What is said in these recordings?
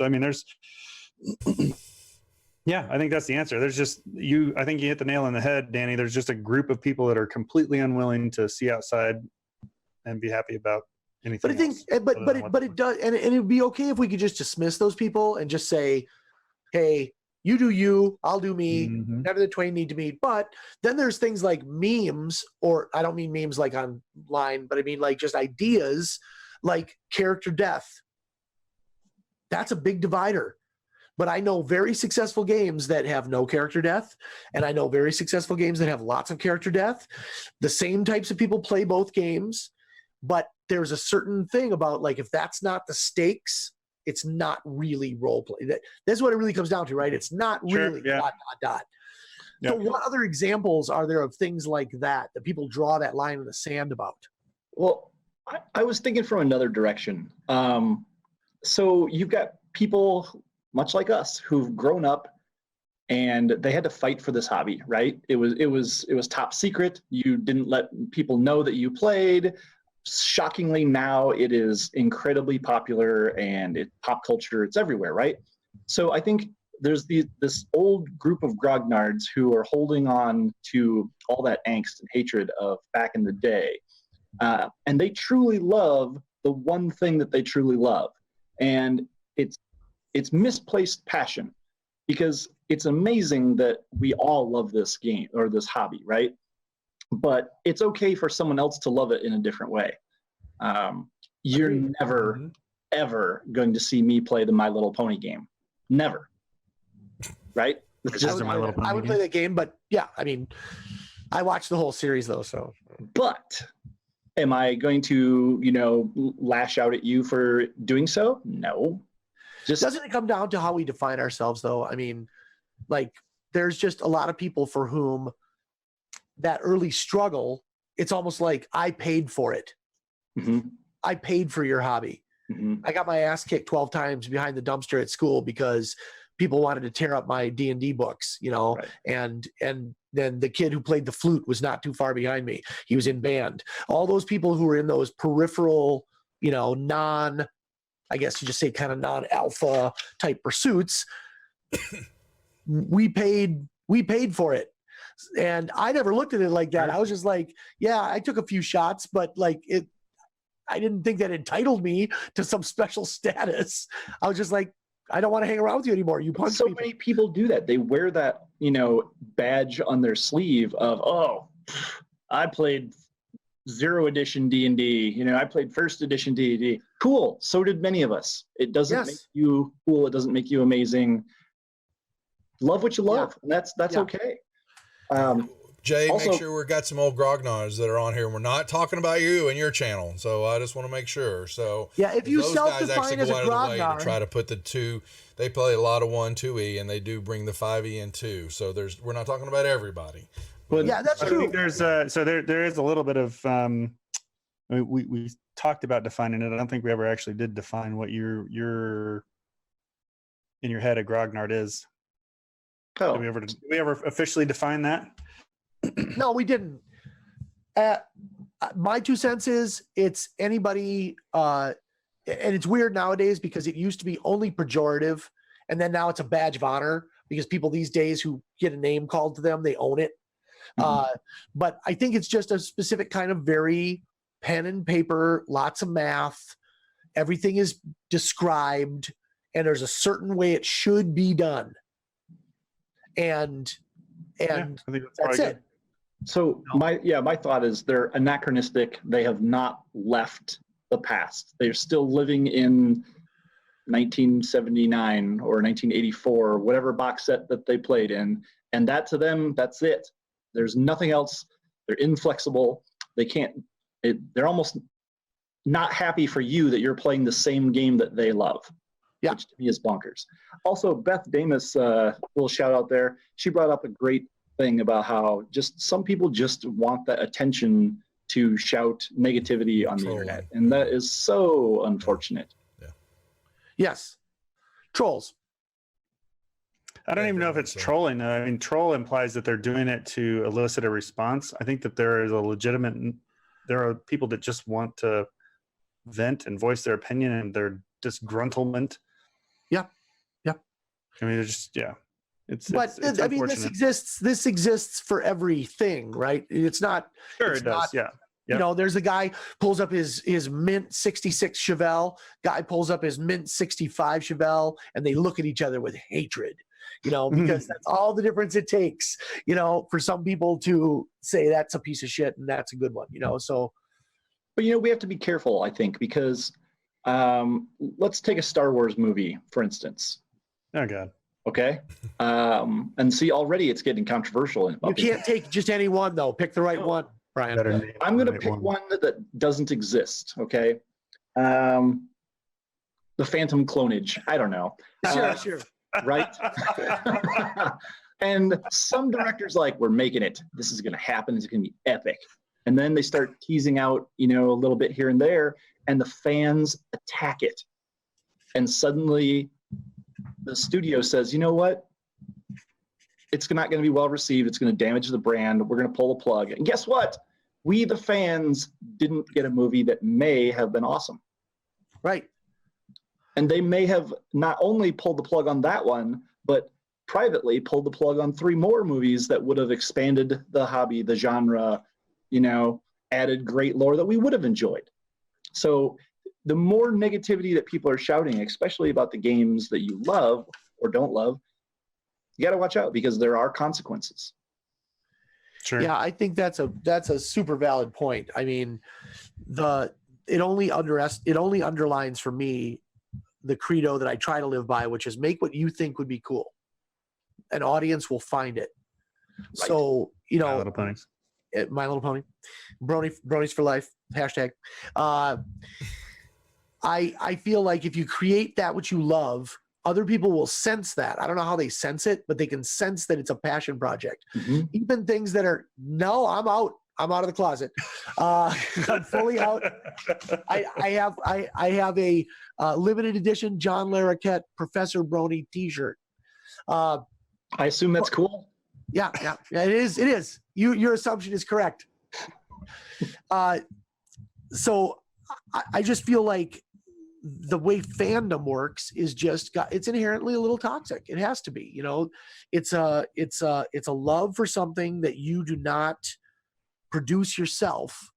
So, I mean, there's, yeah, I think that's the answer. There's just I think you hit the nail on the head, Danny. There's just a group of people that are completely unwilling to see outside and be happy about anything. But I think, but it does, and it would be okay if we could just dismiss those people and just say, hey, you do you, I'll do me. Never the twain need to meet. But then there's things like memes, or I don't mean memes like online, but I mean like just ideas like character death. That's a big divider. But I know very successful games that have no character death, and I know very successful games that have lots of character death. The same types of people play both games, but there's a certain thing about, like, if that's not the stakes, it's not really role play. That's what it really comes down to, right? It's not really dot. So what other examples are there of things like that people draw that line in the sand about? Well, I was thinking from another direction. So you've got people much like us who've grown up and they had to fight for this hobby, right? It was top secret. You didn't let people know that you played. Shockingly, now it is incredibly popular and pop culture. It's everywhere, right? So I think there's this old group of grognards who are holding on to all that angst and hatred of back in the day, and they truly love the one thing that they truly love, and it's misplaced passion, because it's amazing that we all love this game or this hobby, right? But it's okay for someone else to love it in a different way. You're never, ever going to see me play the My Little Pony game. Never. Right? I would play that game, but yeah, I mean, I watched the whole series though, so. But am I going to, lash out at you for doing so? No. Doesn't it come down to how we define ourselves though? I mean, like, there's just a lot of people for whom that early struggle, it's almost like I paid for it. I paid for your hobby. I got my ass kicked 12 times behind the dumpster at school because people wanted to tear up my D&D books, right. and then the kid who played the flute was not too far behind me. He was in band. All those people who were in those peripheral, I guess you just say kind of non-alpha type pursuits, we paid for it. And I never looked at it like that. I was just like, yeah, I took a few shots, but like I didn't think that entitled me to some special status. I was just like, I don't want to hang around with you anymore. You punch people. Many people do that. They wear that, badge on their sleeve of, oh, I played 0 edition D&D. I played 1st edition D&D. Cool. So did many of us. It doesn't make you cool. It doesn't make you amazing. Love what you love. And that's okay. Jay, also, make sure we've got some old grognards that are on here. We're not talking about you and your channel, so I just want to make sure. So yeah, if you self-define as a grognard, to try to put the 2, they play a lot of 1, 2E, and they do bring the 5E in too. So we're not talking about everybody. But yeah, that's true. I think there's there is a little bit of we talked about defining it. I don't think we ever actually did define what your in your head a grognard is. Oh. Did we ever officially define that? No, we didn't. My 2 cents is it's anybody, and it's weird nowadays because it used to be only pejorative, and then now it's a badge of honor because people these days who get a name called to them, they own it. But I think it's just a specific kind of very pen and paper, lots of math. Everything is described, and there's a certain way it should be done. And I think that's it. So my thought is they're anachronistic. They have not left the past. They're still living in 1979 or 1984, whatever box set that they played in. And that to them, that's it. There's nothing else. They're inflexible. They're almost not happy for you that you're playing the same game that they love. Yeah. Which to me is bonkers. Also, Beth Damus, little shout out there. She brought up a great thing about how just some people just want that attention to shout negativity on the internet, and that is so unfortunate. Yeah. Yes. Trolls. I don't even know if it's trolling. I mean, troll implies that they're doing it to elicit a response. I think that there are people that just want to vent and voice their opinion and their disgruntlement. I mean, it's just it's I mean, unfortunate. this exists for everything, right? It's not. Sure, it's it does. not- Yeah. You know, there's a guy pulls up his mint 66 Chevelle, guy pulls up his mint 65 Chevelle, and they look at each other with hatred, you know, because that's all the difference it takes, you know, for some people to say that's a piece of shit and that's a good one, you know. So, but you know, we have to be careful, I think, because let's take a Star Wars movie, for instance. Oh God. Okay. And see, already it's getting controversial. you can't take just any one though. Pick the right one, Brian. I'm going to pick one that doesn't exist. Okay. The Phantom clonage. I don't know. Sure. Right. And some directors we're making it. This is going to happen. It's going to be epic. And then they start teasing out, you know, a little bit here and there, and the fans attack it. And suddenly the studio says, you know what? It's not going to be well received. It's going to damage the brand. We're going to pull the plug. And guess what? We, the fans, didn't get a movie that may have been awesome. Right. And they may have not only pulled the plug on that one, but privately pulled the plug on 3 more movies that would have expanded the hobby, the genre, you know, added great lore that we would have enjoyed. So the more negativity that people are shouting, especially about the games that you love or don't love, you got to watch out because there are consequences. Sure. Yeah, I think that's a super valid point. I mean, it only underlines for me the credo that I try to live by, which is make what you think would be cool. An audience will find it. Right. So, you know, My Little Ponies. My Little Pony, bronies for life, hashtag. I feel like if you create that which you love, other people will sense that. I don't know how they sense it, but they can sense that it's a passion project. Mm-hmm. Even things that are, no, I'm out of the closet. I'm fully out. I have a limited edition John Larroquette Professor Brony T-shirt. I assume that's cool. Yeah, it is. Your assumption is correct. So I just feel like the way fandom works is it's inherently a little toxic. It has to be, you know, it's a love for something that you do not produce yourself.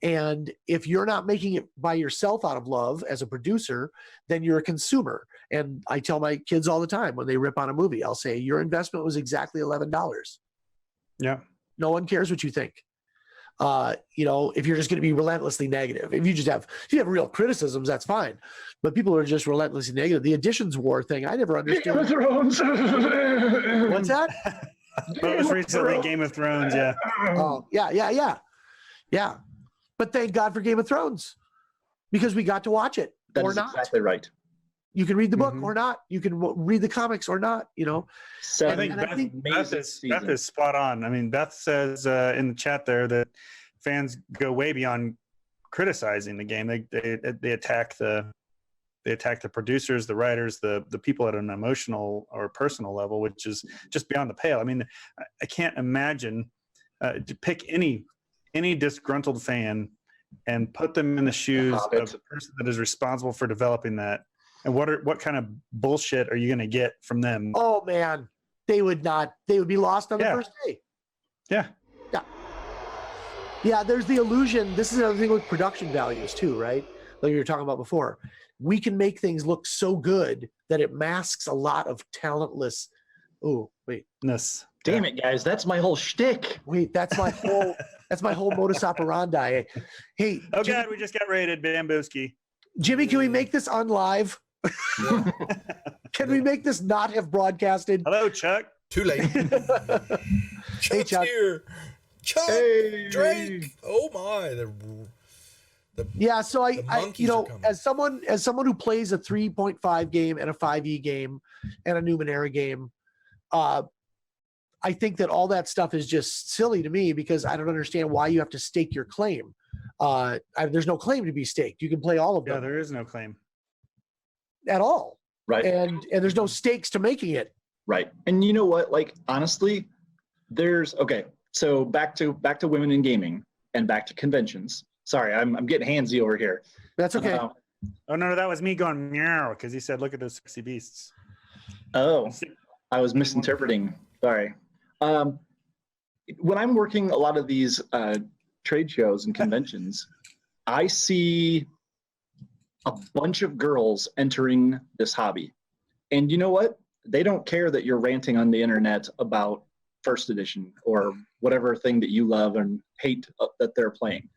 And if you're not making it by yourself out of love as a producer, then you're a consumer. And I tell my kids all the time when they rip on a movie, I'll say, your investment was exactly $11. Yeah. No one cares what you think. You know, if you're just going to be relentlessly negative, if you have real criticisms, that's fine. But people are just relentlessly negative. The Additions War thing, I never understood. Game of Thrones. What's that? Most recently, Game of Thrones. Yeah. Oh, yeah. But thank God for Game of Thrones because we got to watch it or not. Exactly right. You can read the book or not. You can read the comics or not, you know. I think Beth is spot on. I mean, Beth says in the chat there that fans go way beyond criticizing the game. They attack the producers, the writers, the people at an emotional or personal level, which is just beyond the pale. I mean, I can't imagine to pick any disgruntled fan and put them in the shoes of the person that is responsible for developing that. And what kind of bullshit are you going to get from them? Oh man, they would be lost on the first day. Yeah. There's the illusion. This is another thing with production values too, right? Like you were talking about before. We can make things look so good that it masks a lot of talentless. Oh wait, damn it, guys! That's my whole shtick. Wait, that's my whole modus operandi. Hey, oh Jimmy, God, we just got raided, Bambooski. Jimmy, can we make this unlive? Can we make this not have broadcasted? Hello, Chuck. Too late. Hey, Chuck. Here. Chuck, hey. Drake. Oh my. Yeah, so I you know, as someone who plays a 3.5 game and a 5e game and a Numenera game, I think that all that stuff is just silly to me because I don't understand why you have to stake your claim. There's no claim to be staked. You can play all of them. Yeah, there is no claim at all. Right. And there's no stakes to making it. Right. And you know what? Like, honestly, so back to women in gaming and back to conventions. Sorry, I'm getting handsy over here. That's okay. Oh no, that was me going meow because he said, "Look at those sexy beasts." Oh, I was misinterpreting. Sorry. When I'm working a lot of these trade shows and conventions, I see a bunch of girls entering this hobby. And you know what? They don't care that you're ranting on the internet about first edition or whatever thing that you love and hate that they're playing.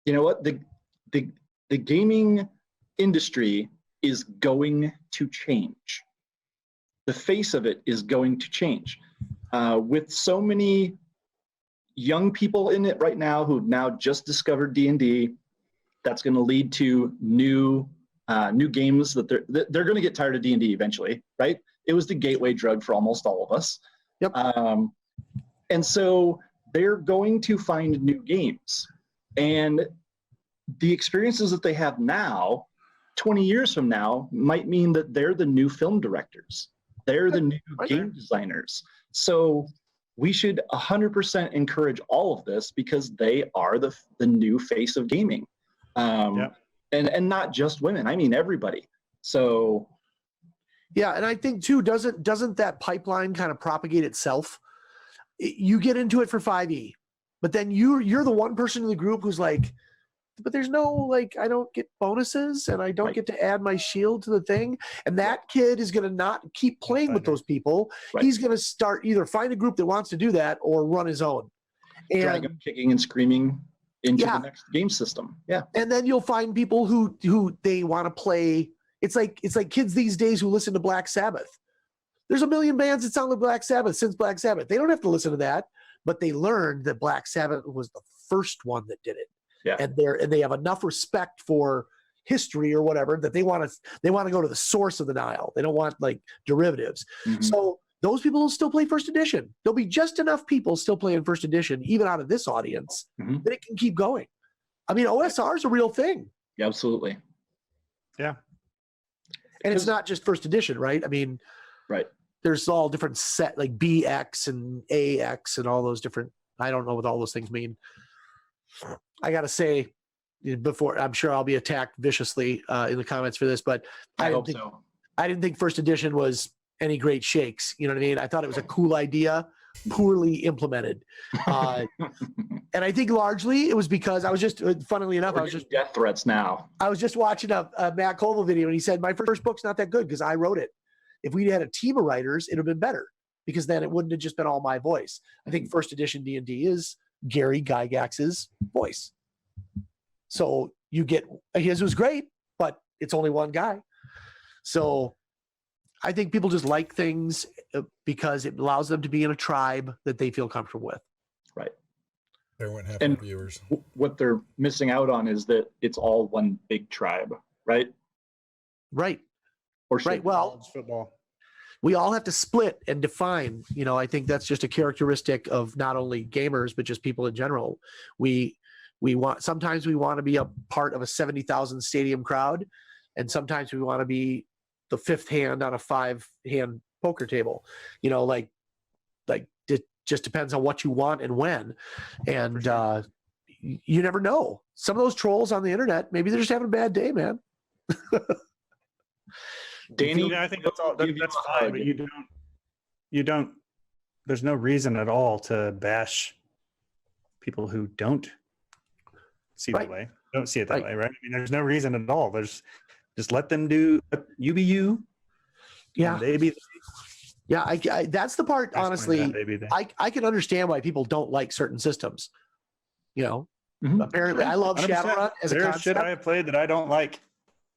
You know what? The gaming industry is going to change. The face of it is going to change. With so many young people in it right now who've now just discovered D&D, that's going to lead to new games that they're going to get tired of D&D eventually, right? It was the gateway drug for almost all of us. Yep. And so they're going to find new games. And the experiences that they have now, 20 years from now, might mean that they're the new film directors. They're the new game designers. So we should 100% encourage all of this because they are the new face of gaming. And not just women. I mean, everybody. So. Yeah. And I think too, doesn't that pipeline kind of propagate itself? You get into it for 5e, but then you're the one person in the group who's like, but there's no, like, I don't get bonuses and I don't get to add my shield to the thing. And that kid is going to not keep playing with those people. Right. He's going to start either find a group that wants to do that or run his own. And drag him kicking and screaming into the next game system. Yeah. And then you'll find people who they want to play. It's like kids these days who listen to Black Sabbath. There's a million bands that sound like Black Sabbath since Black Sabbath. They don't have to listen to that, but they learned that Black Sabbath was the first one that did it. Yeah. And they have enough respect for history or whatever that they want to go to the source of the Nile. They don't want like derivatives. Mm-hmm. So those people will still play first edition. There'll be just enough people still playing first edition, even out of this audience, that it can keep going. I mean, OSR is a real thing. Yeah, absolutely. Yeah. And it's not just first edition, right? I mean, right. There's all different set like BX and AX and all those different, I don't know what all those things mean. I got to say before, I'm sure I'll be attacked viciously in the comments for this, but I didn't think first edition was any great shakes. You know what I mean? I thought it was a cool idea, poorly implemented. And I think largely it was because I was just, funnily enough, I was just death threats now. I was just watching a Matt Colville video and he said, my first book's not that good because I wrote it. If we had a team of writers, it'd have been better because then it wouldn't have just been all my voice. I think first edition D&D is Gary Gygax's voice. So you get, his was great, but it's only one guy. So I think people just like things because it allows them to be in a tribe that they feel comfortable with. Right. They wouldn't have viewers. What they're missing out on is that it's all one big tribe, right? Right. Or right. Well, football. We all have to split and define. You know, I think that's just a characteristic of not only gamers but just people in general. Sometimes we want to be a part of a 70,000 stadium crowd, and sometimes we want to be the fifth hand on a 5-hand poker table. You know, like it just depends on what you want and when. And you never know. Some of those trolls on the internet, maybe they're just having a bad day, man. Danny, I think that's all. That's fine, but you don't. There's no reason at all to bash people who don't see that way. Don't see it that way, right? I mean, there's no reason at all. There's just let them do. You be you. Yeah. They be. Yeah, I that's the part. Honestly, I can understand why people don't like certain systems. You know, apparently, I love 100%. Shadowrun as a concept. There's shit I have played that I don't like.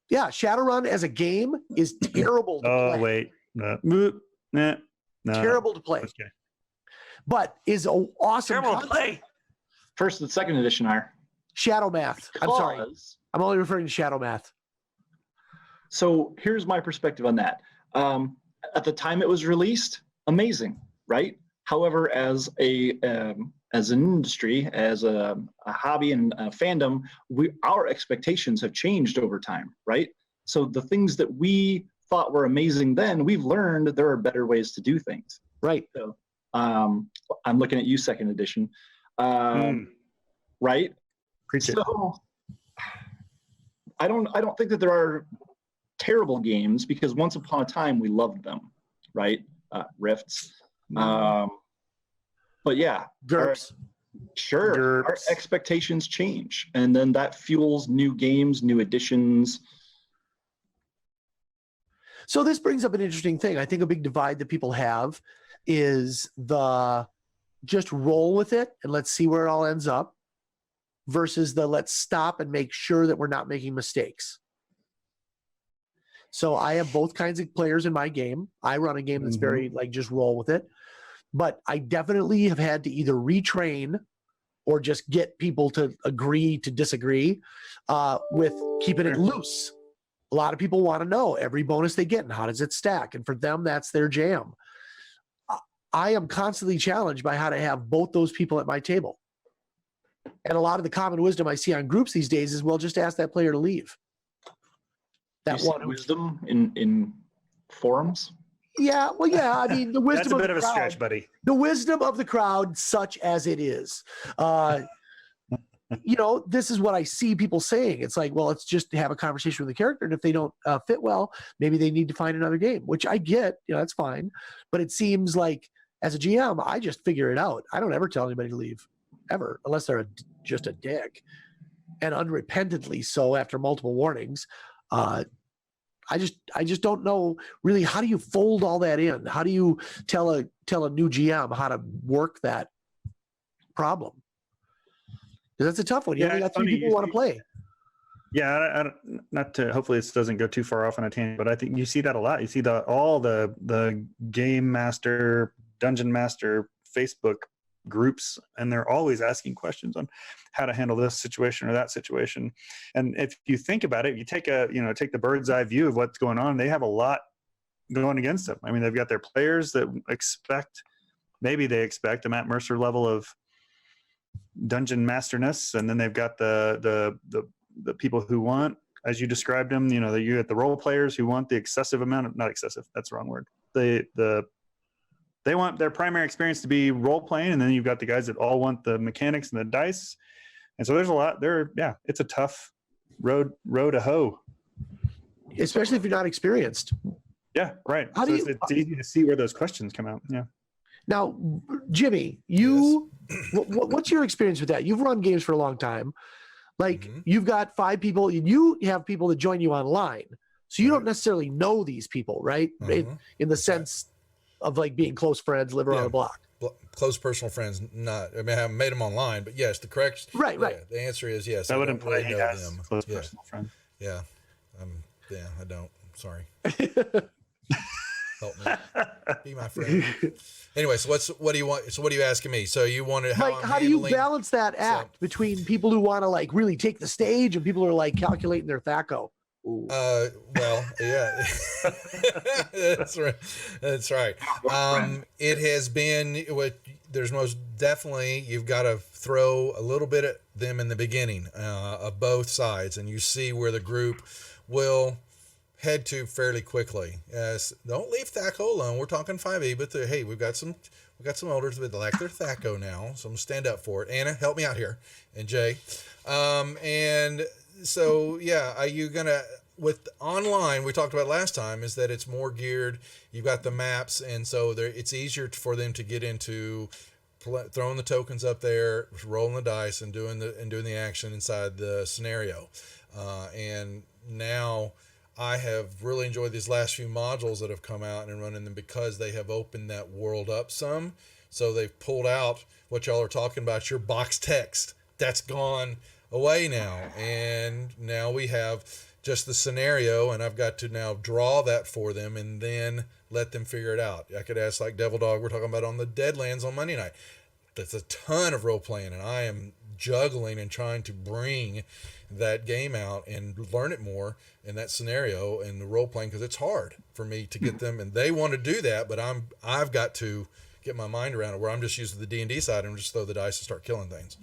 Yeah, Shadowrun as a game is terrible to play. Oh, wait. No. Terrible to play. Okay. But is an awesome terrible to play. First and second edition are. Shadow Math. I'm sorry. I'm only referring to Shadow Math. So here's my perspective on that. At the time it was released, amazing, right? However, as an industry, as a hobby and a fandom, our expectations have changed over time, right? So the things that we thought were amazing then, we've learned there are better ways to do things. Right. So I'm looking at you, second edition. Right? Preach it. So I don't think that there are terrible games, because once upon a time we loved them, right? Rifts. But yeah, GURPS. Our expectations change, and then that fuels new games, new additions. So this brings up an interesting thing. I think a big divide that people have is the just roll with it and let's see where it all ends up, versus the let's stop and make sure that we're not making mistakes. So I have both kinds of players in my game. I run a game that's very like just roll with it, but I definitely have had to either retrain or just get people to agree to disagree with keeping it loose. A lot of people want to know every bonus they get and how does it stack, and for them that's their jam. I am constantly challenged by how to have both those people at my table. And a lot of the common wisdom I see on groups these days is, well, just ask that player to leave. That one wisdom in forums. Yeah, well, yeah. I mean, the wisdom. That's a bit of a stretch, buddy. The wisdom of the crowd, such as it is. You know, this is what I see people saying. It's like, well, let's just have a conversation with the character, and if they don't fit well, maybe they need to find another game. Which I get. You know, that's fine. But it seems like as a GM, I just figure it out. I don't ever tell anybody to leave, ever, unless they're just a dick, and unrepentantly so after multiple warnings. I just don't know really, how do you fold all that in? How do you tell a new GM how to work that problem? Because that's a tough one. You only got 3 people who want to play. Yeah, not to. Hopefully, this doesn't go too far off on a tangent, but I think you see that a lot. You see all the game master, dungeon master Facebook groups, and they're always asking questions on how to handle this situation or that situation. And if you think about it, you take the bird's eye view of what's going on. They have a lot going against them. I mean, they've got their players that expect a Matt Mercer level of dungeon masterness, and then they've got the people who want, as you described them, you know, you get the role players who want the excessive amount of, not excessive, that's the wrong word. They want their primary experience to be role playing, and then you've got the guys that all want the mechanics and the dice. And so there's a lot there. Yeah, it's a tough road to hoe, especially if you're not experienced. Yeah, right. It's easy to see where those questions come out. Yeah. Now, Jimmy, what's your experience with that? You've run games for a long time. Like, you've got 5 people. You have people that join you online, so you don't necessarily know these people, right? In the sense of like being close friends, live around the block. Close personal friends, not. I mean, I haven't made them online, but yes, the correct. Right. The answer is yes. That would imply really he has them. Close personal friend. Yeah, I don't. Sorry. Help me. Be my friend. Anyway, so what do you want? So what are you asking me? So you wanted how do you balance that act between people who want to like really take the stage and people who are like calculating their THAC0? Well, yeah, that's right. That's right. It has been there's most definitely, you've got to throw a little bit at them in the beginning of both sides, and you see where the group will head to fairly quickly. Don't leave THAC0 alone. We're talking 5e, but hey, we've got some elders that like their THAC0 now, so I'm gonna stand up for it. Anna, help me out here, and Jay, and so yeah, are you gonna, with online, we talked about last time, is that it's more geared. You've got the maps, and so it's easier for them to get into throwing the tokens up there, rolling the dice, and doing the action inside the scenario. And now I have really enjoyed these last few modules that have come out and running them, because they have opened that world up some. So they've pulled out what y'all are talking about, your box text. That's gone away now, and now we have just the scenario, and I've got to now draw that for them and then let them figure it out. I could ask, like Devil Dog we're talking about on the Deadlands on Monday night. That's a ton of role playing, and I am juggling and trying to bring that game out and learn it more in that scenario and the role playing, because it's hard for me to get them, and they want to do that, but I've got to get my mind around it, where I'm just using the D&D side and just throw the dice and start killing things.